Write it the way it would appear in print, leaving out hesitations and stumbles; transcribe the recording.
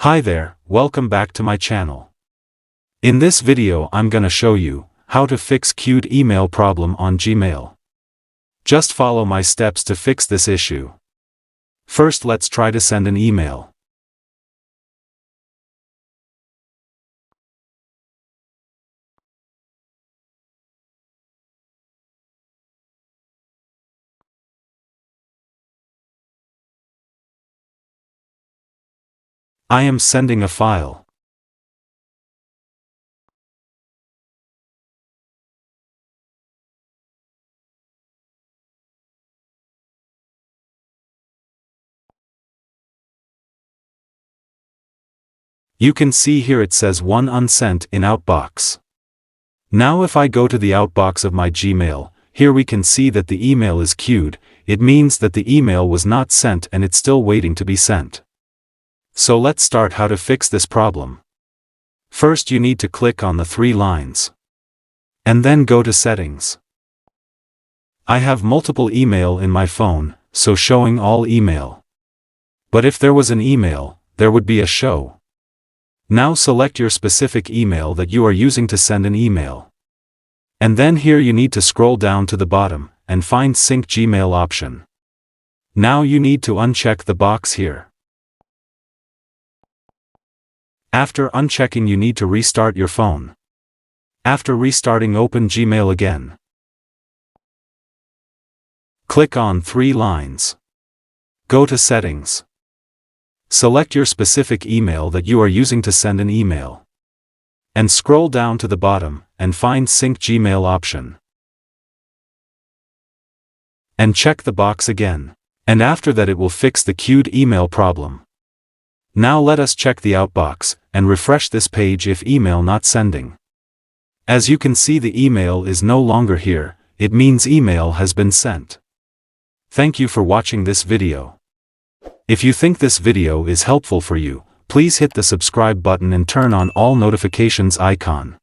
Hi there, welcome back to my channel. In this video I'm gonna show you how to fix queued email problem on Gmail. Just follow my steps to fix this issue. First, let's try to send an email. I am sending a file. You can see here it says 1 unsent in outbox. Now if I go to the outbox of my Gmail, here we can see that the email is queued. It means that the email was not sent and it's still waiting to be sent. So let's start how to fix this problem. First you need to click on the 3 lines. And then go to Settings. I have multiple email in my phone, so showing all email. But if there was an email, there would be a show. Now select your specific email that you are using to send an email. And then here you need to scroll down to the bottom, and find Sync Gmail option. Now you need to uncheck the box here. After unchecking you need to restart your phone. After restarting open Gmail again. Click on 3 lines. Go to Settings. Select your specific email that you are using to send an email. And scroll down to the bottom, and find Sync Gmail option. And check the box again. And after that it will fix the queued email problem. Now let us check the outbox, and refresh this page if email not sending. As you can see the email is no longer here, it means email has been sent. Thank you for watching this video. If you think this video is helpful for you, please hit the subscribe button and turn on all notifications icon.